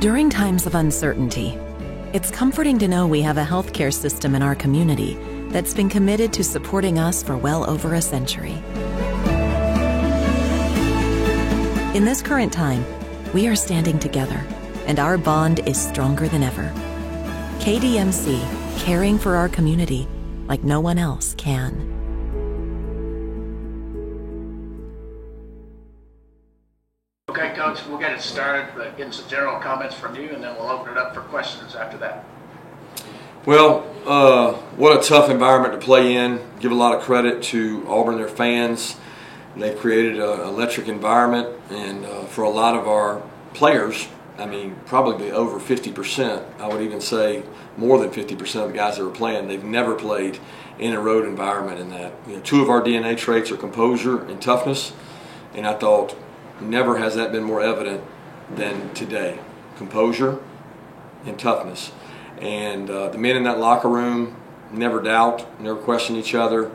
During times of uncertainty, it's comforting to know we have a healthcare system in our community that's been committed to supporting us for well over a century. In this current time, we are standing together, and our bond is stronger than ever. KDMC, caring for our community like no one else can. Okay, Coach, we'll get it started, but getting some general comments from you, and then we'll open it up for questions after that. Well, what a tough environment to play in. Give a lot of credit to Auburn, their fans. They've created an electric environment, and for a lot of our players, I mean, probably over 50%, I would even say more than 50% of the guys that were playing, they've never played in a road environment in that. You know, two of our DNA traits are composure and toughness, and I thought never has that been more evident than today. Composure and toughness. And the men in that locker room never doubt, never question each other.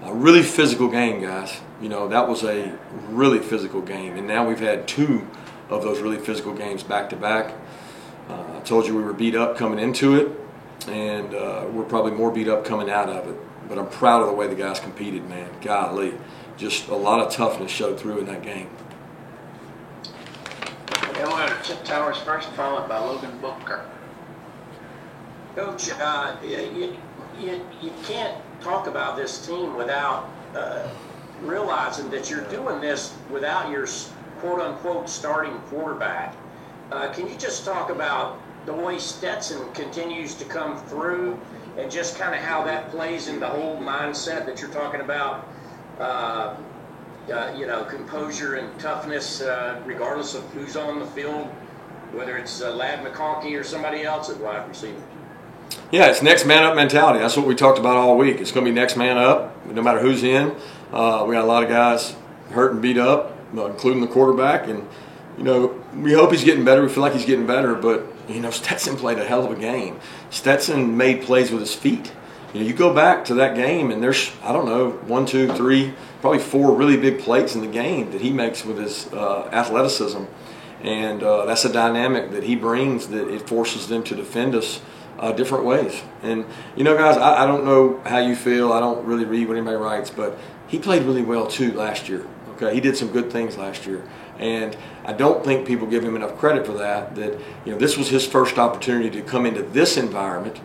A really physical game, guys. You know, that was a really physical game. And now we've had two of those really physical games back to back. I told you we were beat up coming into it, and we're probably more beat up coming out of it. But I'm proud of the way the guys competed, man. Golly. Just a lot of toughness showed through in that game. Okay, we'll go to Chip Towers first, followed by Logan Booker. Coach, you can't talk about this team without realizing that you're doing this without your quote-unquote starting quarterback. Can you just talk about the way Stetson continues to come through and just kind of how that plays in the whole mindset that you're talking about, you know, composure and toughness regardless of who's on the field, whether it's Ladd McConkey or somebody else at wide receiver? Yeah, it's next man up mentality. That's what we talked about all week. It's going to be next man up, no matter who's in. We got a lot of guys hurt and beat up, including the quarterback. And, you know, we hope he's getting better. We feel like he's getting better. But, you know, Stetson played a hell of a game. Stetson made plays with his feet. You know, you go back to that game, and there's, I don't know, 1, 2, 3, probably 4 really big plays in the game that he makes with his athleticism. And that's a dynamic that he brings that it forces them to defend us different ways. And, you know, guys, I don't know how you feel. I don't really read what anybody writes, but he played really well, too, last year. Okay, he did some good things last year. And I don't think people give him enough credit for that, you know, this was his first opportunity to come into this environment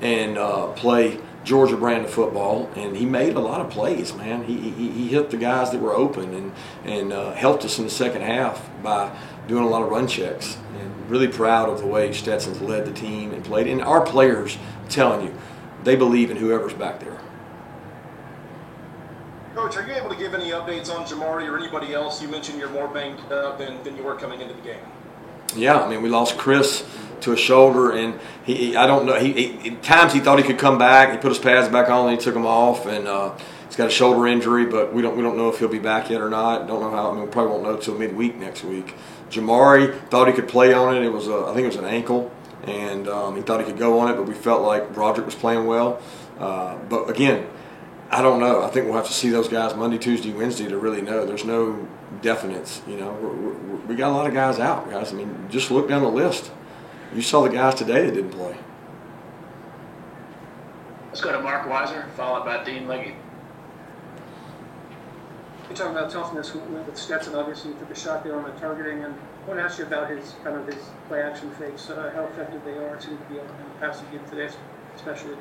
and play Georgia brand of football, and he made a lot of plays, man. He hit the guys that were open and helped us in the second half by doing a lot of run checks. And really proud of the way Stetson's led the team and played. And our players, I'm telling you, they believe in whoever's back there. Coach, are you able to give any updates on Jamari or anybody else? You mentioned you're more banged up than you were coming into the game. Yeah, I mean, we lost Chris to a shoulder, and I don't know. At times he thought he could come back. He put his pads back on, and he took them off, and he's got a shoulder injury, but we don't know if he'll be back yet or not. Don't know how. I mean, we probably won't know until midweek next week. Jamari thought he could play on it. It was I think it was an ankle, and he thought he could go on it, but we felt like Broderick was playing well. But again, I don't know. I think we'll have to see those guys Monday, Tuesday, Wednesday to really know. There's no definites. You know, we got a lot of guys out, guys. I mean, just look down the list. You saw the guys today that didn't play. Let's go to Mark Weiser, followed by Dean Leggett. You're talking about toughness with Stetson. Obviously, you took a shot there on the targeting, and I want to ask you about his play action fakes, how effective they are. It seemed to be on the passing game today, especially.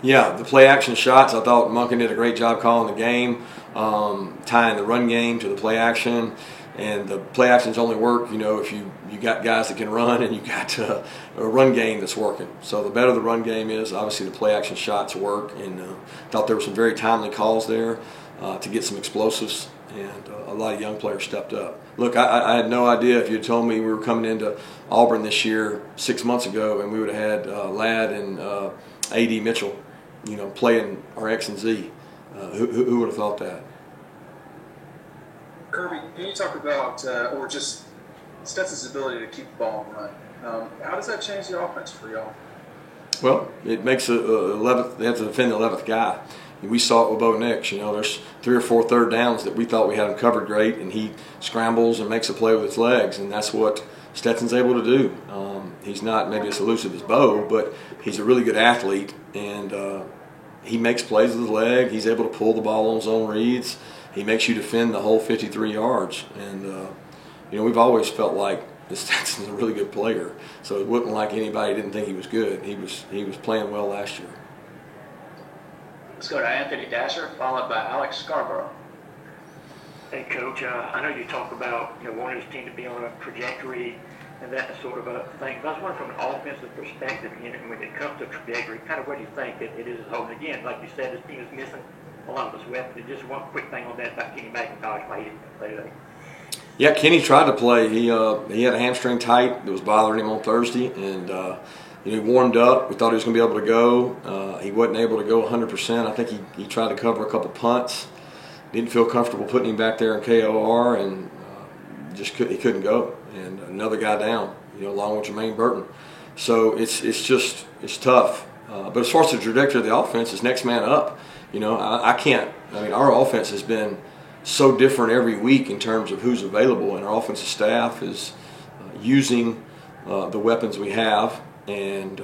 Yeah, the play action shots. I thought Monken did a great job calling the game, tying the run game to the play action. And the play actions only work, you know, if you got guys that can run and you got a run game that's working. So the better the run game is, obviously the play action shots work. And thought there were some very timely calls there to get some explosives, and a lot of young players stepped up. Look, I had no idea if you had told me we were coming into Auburn this year 6 months ago and we would have had Ladd and A.D. Mitchell, you know, playing our X and Z. Who would have thought that? Kirby, can you talk about, or just Stetson's ability to keep the ball in run? How does that change the offense for y'all? Well, it makes they have to defend the 11th guy. We saw it with Bo Nix. There's 3 or 4 third downs that we thought we had him covered great, and he scrambles and makes a play with his legs, and that's what Stetson's able to do. He's not maybe as elusive as Bo, but he's a really good athlete, and he makes plays with his leg. He's able to pull the ball on his own reads. He makes you defend the whole 53 yards. And, we've always felt like Stetson's a really good player. So it wasn't like anybody didn't think he was good. He was playing well last year. Let's go to Anthony Dasher, followed by Alex Scarborough. Hey, Coach, I know you talk about wanting his team to be on a trajectory and that sort of a thing. But I was wondering from an offensive perspective, when it comes to trajectory, kind of where do you think it is holding? Again, like you said, this team is missing a lot of his weapons. Just one quick thing on that about Kenny McIntosh, why he didn't play today. Yeah, Kenny tried to play. He had a hamstring tight that was bothering him on Thursday, and he warmed up. We thought he was going to be able to go. He wasn't able to go 100%. I think he tried to cover a couple punts. Didn't feel comfortable putting him back there in KOR, and he couldn't go. And another guy down, along with Jermaine Burton. So it's tough. But as far as the trajectory of the offense, it's next man up. I can't. Our offense has been so different every week in terms of who's available, and our offensive staff is using the weapons we have, and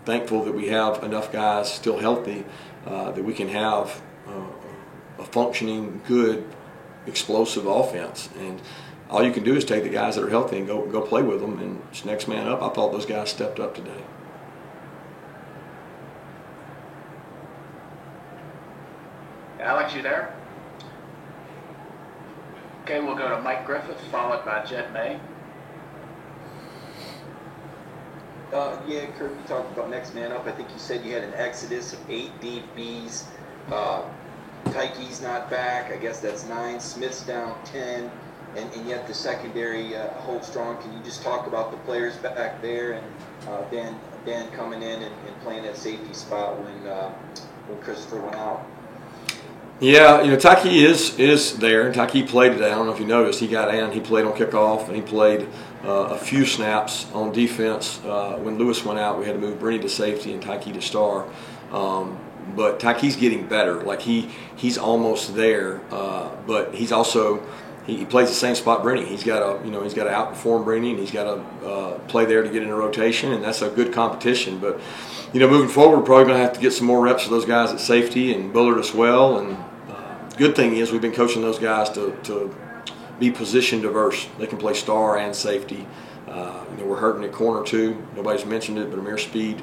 thankful that we have enough guys still healthy that we can have a functioning, good, explosive offense. And all you can do is take the guys that are healthy and go play with them, and it's next man up. I thought those guys stepped up today. Alex, you there? Okay, we'll go to Mike Griffith, followed by Jed May. Yeah, Kirk, you talked about next man up. I think you said you had an exodus of 8 DBs. Tyke's not back. I guess that's 9. Smith's down 10. And yet the secondary holds strong. Can you just talk about the players back there and Dan coming in and playing that safety spot when Christopher went out? Yeah, Tyke is there, and Tyke played today. I don't know if you noticed. He got in, he played on kickoff, and he played a few snaps on defense. When Lewis went out, we had to move Brenny to safety and Tyke to star. But Tyke's getting better. Like he's almost there, but he's also he plays the same spot Brenny. He's got to outperform Brenny, and he's got to play there to get in a rotation, and that's a good competition. But moving forward, we're probably going to have to get some more reps of those guys at safety and Bullard as well. And good thing is we've been coaching those guys to be position diverse. They can play star and safety. We're hurting at corner too. Nobody's mentioned it, but Amir Speed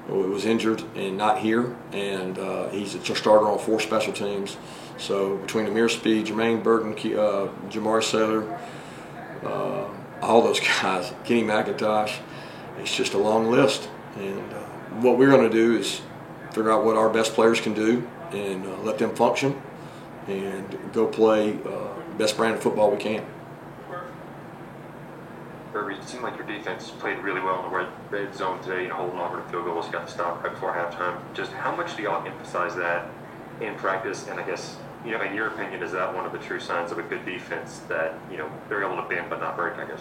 was injured and not here, and he's a starter on 4 special teams. So between Amir Speed, Jermaine Burton, Jamar Saylor, all those guys, Kenny McIntosh, it's just a long list. And what we're going to do is figure out what our best players can do and let them function and go play best brand of football we can. Kirby, it seemed like your defense played really well in the red zone today, holding over to field goals, got the stop right before halftime. Just how much do y'all emphasize that in practice? And I guess, in your opinion, is that one of the true signs of a good defense that, they're able to bend but not break, I guess?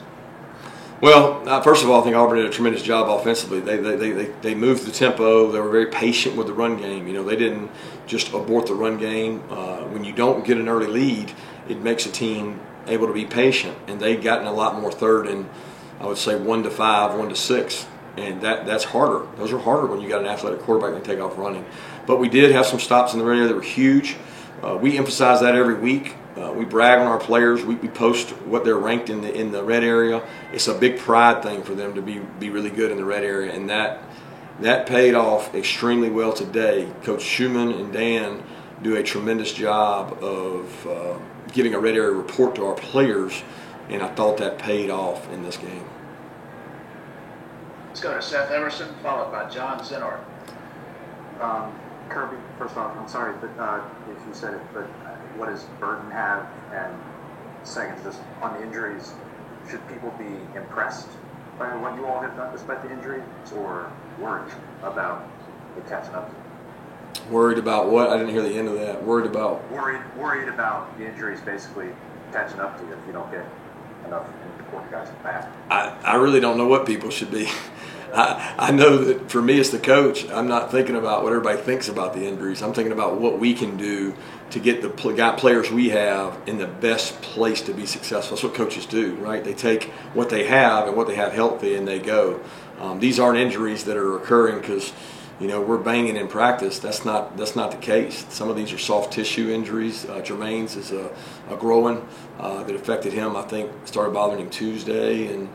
Well, first of all, I think Auburn did a tremendous job offensively. They moved the tempo. They were very patient with the run game. They didn't just abort the run game. When you don't get an early lead, it makes a team able to be patient, and they've gotten a lot more third and I would say 1 to 5, 1 to 6, and that's harder. Those are harder when you got an athletic quarterback that can take off running. But we did have some stops in the red area that were huge. We emphasize that every week. We brag on our players. We post what they're ranked in the red area. It's a big pride thing for them to be really good in the red area, and that paid off extremely well today. Coach Schumann and Dan do a tremendous job of giving a red area report to our players, and I thought that paid off in this game. Let's go to Seth Emerson, followed by John Zinor. Kirby, first off, I'm sorry if you said it, but what does Burton have? And second, just on the injuries, should people be impressed by what you all have done despite the injuries, or worried about it catching up to you? Worried about what? I didn't hear the end of that. Worried about about the injuries basically catching up to you if you don't get enough important guys back. I really don't know what people should be. I know that for me as the coach, I'm not thinking about what everybody thinks about the injuries. I'm thinking about what we can do to get the players we have in the best place to be successful. That's what coaches do, right? They take what they have and what they have healthy and they go. These aren't injuries that are occurring because we're banging in practice. That's not the case. Some of these are soft tissue injuries. Jermaine's is a growing that affected him. I think started bothering him Tuesday, and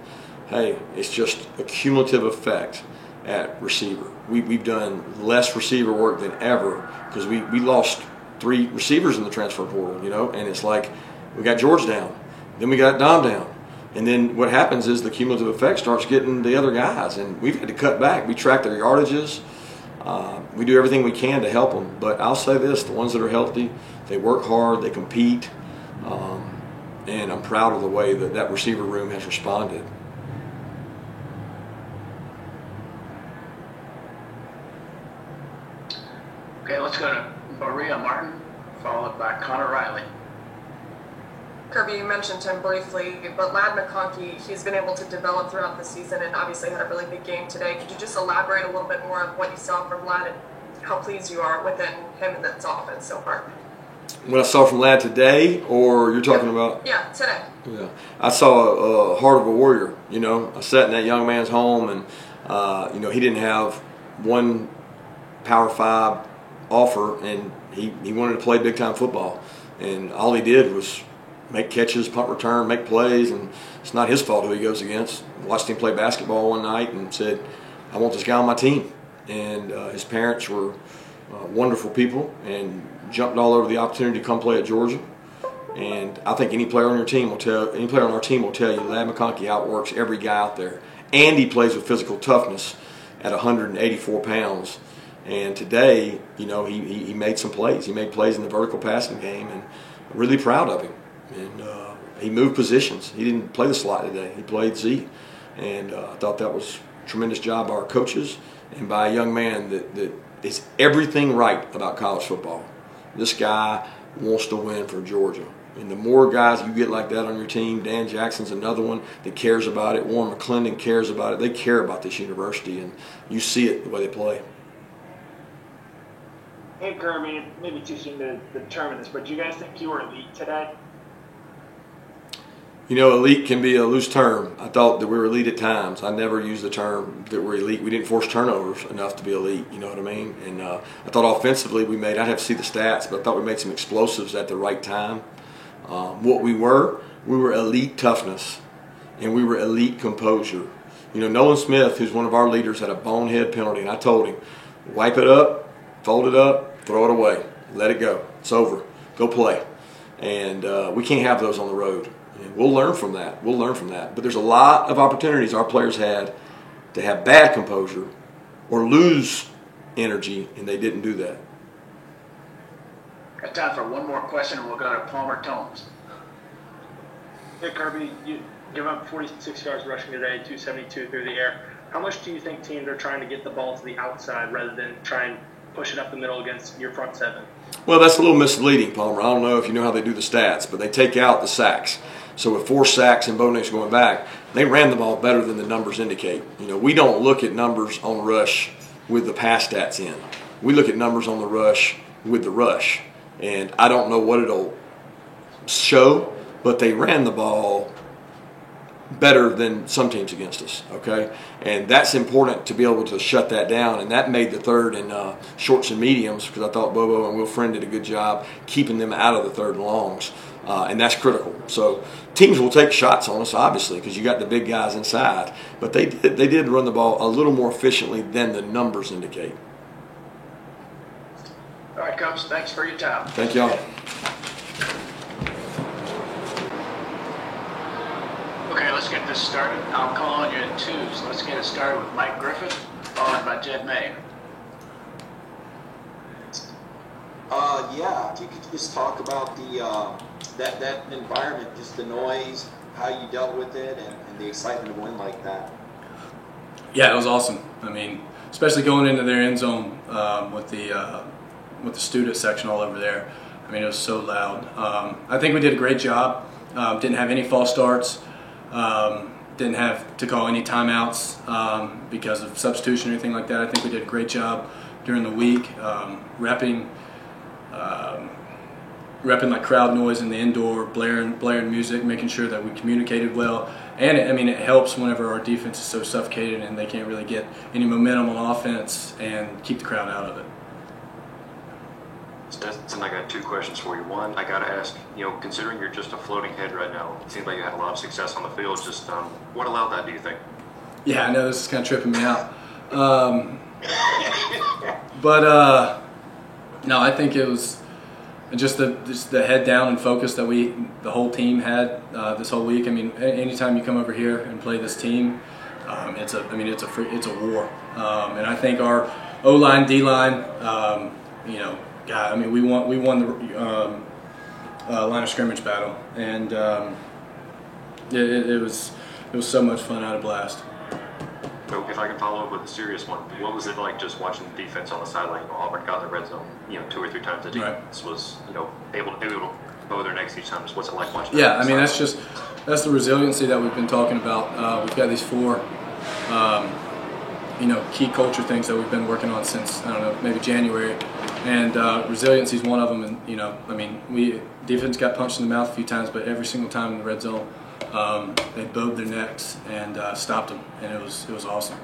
hey, it's just a cumulative effect at receiver. We've done less receiver work than ever because we lost 3 receivers in the transfer portal, and it's like we got George down, then we got Dom down. And then what happens is the cumulative effect starts getting the other guys, and we've had to cut back. We track their yardages. We do everything we can to help them. But I'll say this, the ones that are healthy, they work hard, they compete, and I'm proud of the way that receiver room has responded. Okay, let's go to Maria Martin, followed by Connor Riley. Kirby, you mentioned him briefly, but Ladd McConkey, he's been able to develop throughout the season and obviously had a really big game today. Could you just elaborate a little bit more on what you saw from Ladd and how pleased you are within him and this offense so far? What I saw from Ladd today, or you're talking about? Yeah, today. Yeah, I saw a heart of a warrior. I sat in that young man's home, and he didn't have one Power 5 offer, and he wanted to play big time football, and all he did was make catches, punt return, make plays, and it's not his fault who he goes against. Watched him play basketball one night and said, I want this guy on my team. And his parents were wonderful people and jumped all over the opportunity to come play at Georgia. And I think any player on our team will tell you Ladd McConkey outworks every guy out there. And he plays with physical toughness at 184 pounds. And today, he made some plays. He made plays in the vertical passing game, and I'm really proud of him. And he moved positions. He didn't play the slot today. He played Z. And I thought that was a tremendous job by our coaches and by a young man that is everything right about college football. This guy wants to win for Georgia. And the more guys you get like that on your team, Dan Jackson's another one that cares about it. Warren McClendon cares about it. They care about this university, and you see it the way they play. Hey, Kirby, maybe too soon to determine this, but do you guys think you were elite today? Elite can be a loose term. I thought that we were elite at times. I never used the term that we're elite. We didn't force turnovers enough to be elite, you know what I mean? And I thought offensively I'd have to see the stats, but I thought we made some explosives at the right time. What we were elite toughness, and we were elite composure. Nolan Smith, who's one of our leaders, had a bonehead penalty, and I told him, wipe it up, fold it up, throw it away, let it go. It's over. Go play. And we can't have those on the road. And we'll learn from that. But there's a lot of opportunities our players had to have bad composure or lose energy, and they didn't do that. Got time for one more question, and we'll go to Palmer Tomes. Hey, Kirby, you give up 46 yards rushing today, 272 through the air. How much do you think teams are trying to get the ball to the outside rather than try and push it up the middle against your front seven? Well, that's a little misleading, Palmer. I don't know if you know how they do the stats, but they take out the sacks. So with 4 sacks and Bo Nix going back, they ran the ball better than the numbers indicate. We don't look at numbers on rush with the pass stats in. We look at numbers on the rush with the rush. And I don't know what it'll show, but they ran the ball better than some teams against us, okay? And that's important to be able to shut that down, and that made the third in shorts and mediums, because I thought Bobo and Will Friend did a good job keeping them out of the third and longs, and that's critical. So teams will take shots on us, obviously, because you got the big guys inside, but they did run the ball a little more efficiently than the numbers indicate. All right, Coach, thanks for your time. Thank y'all. Okay, let's get this started. I'll call on you in twos. Let's get it started with Mike Griffith, followed by Jed May. Yeah, if you could just talk about the that environment, just the noise, how you dealt with it, and the excitement of win like that. Yeah, it was awesome. I mean, especially going into their end zone with the student section all over there. I mean, it was so loud. I think we did a great job. Didn't have any false starts. didn't have to call any timeouts because of substitution or anything like that. I think we did a great job during the week repping like crowd noise in the indoor, blaring music, making sure that we communicated well. And it helps whenever our defense is so suffocated and they can't really get any momentum on offense and keep the crowd out of it. Stetson, I got 2 questions for you. One, I got to ask, considering you're just a floating head right now, it seems like you had a lot of success on the field. Just what allowed that, do you think? Yeah, I know this is kind of tripping me out. No, I think it was just the head down and focus that the whole team had this whole week. I mean, anytime you come over here and play this team, it's a war. And I think our O-line, D-line, God, I mean, we won the line of scrimmage battle, and it was so much fun. I had a blast. So if I can follow up with a serious one, what was it like just watching the defense on the sideline? Auburn got in the red zone, 2 or 3 times. The defense was, able to bow their necks each time. Just what's it like watching? Yeah, I mean, that's the resiliency that we've been talking about. We've got these 4, key culture things that we've been working on since, I don't know, maybe January. And resiliency is one of them. And, defense got punched in the mouth a few times, but every single time in the red zone, they bowed their necks and stopped them, and it was awesome.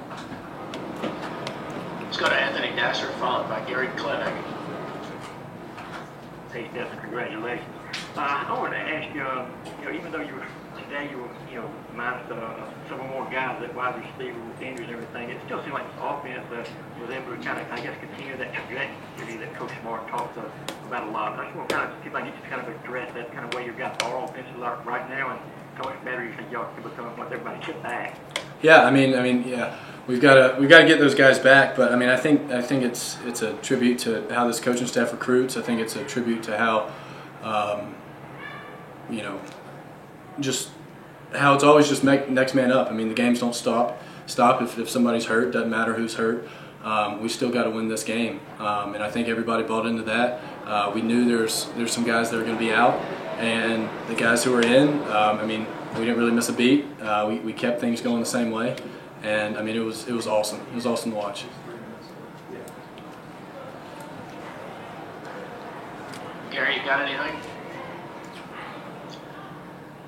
Let's go to Anthony Dasser, followed by Gary Klenig. Hey, Stetson, congratulations. I wanted to ask you, even though you were minus several more guys at wide receiver with injuries and everything, it still seemed like this offense was able to kind of, I guess, continue that trajectory that Coach Smart talks about a lot. I just want to kind of see if I can get you to kind of address that kind of way you've got our offenses are right now, and how much better you think y'all can become once everybody gets back. Yeah, I mean, yeah, we've got to get those guys back. But I think it's a tribute to how this coaching staff recruits. I think it's a tribute to how, just how it's always just next man up. I mean, the games don't stop if somebody's hurt. Doesn't matter who's hurt. We still got to win this game, and I think everybody bought into that. We knew there's some guys that are going to be out, and the guys who are in, we didn't really miss a beat. We kept things going the same way, and it was awesome. It was awesome to watch. Gary, you got anything?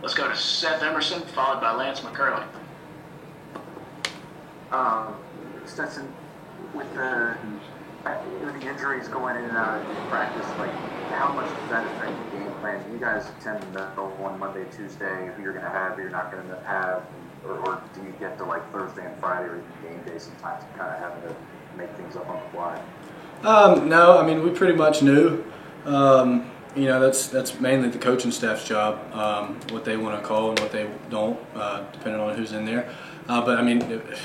Let's go to Seth Emerson, followed by Lance McCurley. Stetson, with the injuries going in and out of practice, how much does that affect the game plan? You guys tend to know on Monday, Tuesday who you're going to have, who you're not going to have, or do you get to Thursday and Friday or even game day sometimes, kind of having to make things up on the fly? No, we pretty much knew. That's mainly the coaching staff's job, what they want to call and what they don't, depending on who's in there. But it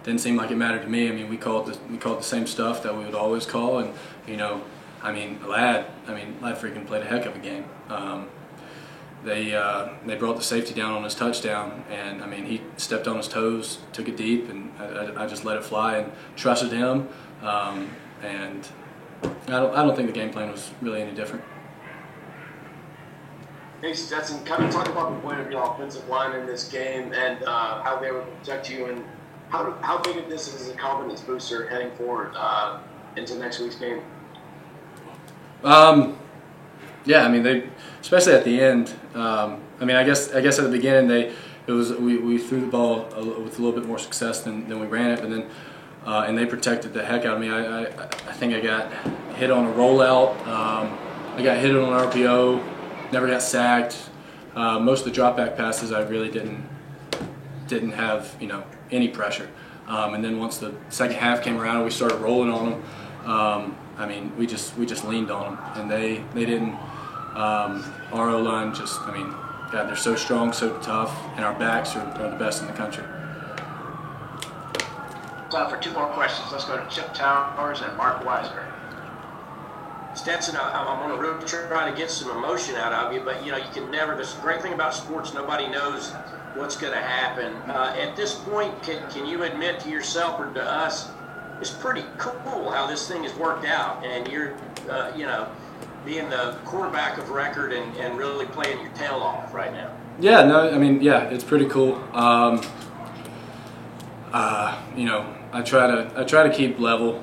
didn't seem like it mattered to me. We called the same stuff that we would always call, and Ladd freaking played a heck of a game. They brought the safety down on his touchdown, and he stepped on his toes, took it deep, and I just let it fly and trusted him. And I don't think the game plan was really any different. Hey Stetson, kind of talk about the point of your offensive line in this game and how they would protect you, and how big of this is a confidence booster heading forward into next week's game? Yeah, they, especially at the end. I guess at the beginning we threw the ball with a little bit more success than we ran it, but then and they protected the heck out of me. I think I got hit on a rollout. I got hit on an RPO. Never got sacked. Most of the drop back passes I really didn't have any pressure. And then once the second half came around and we started rolling on them, we just leaned on them, and they didn't. Our O-line God, they're so strong, so tough, and our backs are the best in the country. Time for 2 more questions. Let's go to Chip Towers and Mark Weiser. Stetson, I'm going to really try to get some emotion out of you, but you can never. The great thing about sports, nobody knows what's going to happen. At this point, can you admit to yourself or to us, it's pretty cool how this thing has worked out, and you're, being the quarterback of record and really playing your tail off right now? Yeah, no, I mean, yeah, it's pretty cool. You know, I try to keep level.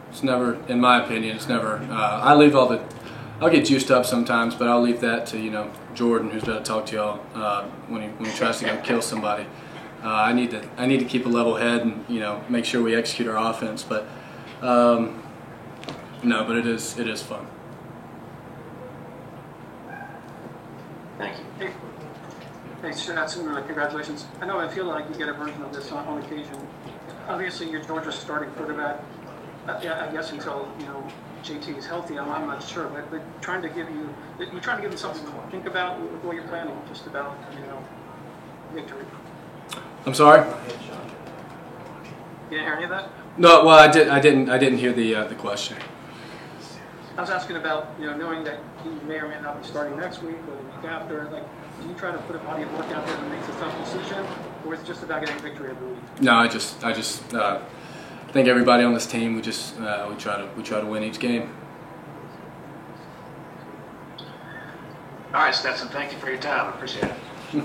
It's never, in my opinion, it's never. I leave I'll get juiced up sometimes, but I'll leave that to, you know, Jordan, who's about to talk to y'all when he tries to go kill somebody. I need to keep a level head and, you know, make sure we execute our offense. But no, but it is fun. Thank you. Hey, thanks, Stetson. Congratulations. I know I feel like you get a version of this on occasion. Obviously, you're Georgia's starting quarterback. Yeah, I guess until, you know, JT is healthy, I'm not sure. But you're trying to give him something to think about before you're planning, just about, you know, victory. I'm sorry. You didn't hear any of that? No, well, I didn't hear the question. I was asking about, you know, knowing that he may or may not be starting next week or the week after. Like, do you try to put a body of work out there that makes a tough decision, or is it just about getting victory every week? No, I just think everybody on this team, we try to win each game. All right, Stetson, thank you for your time. I appreciate it.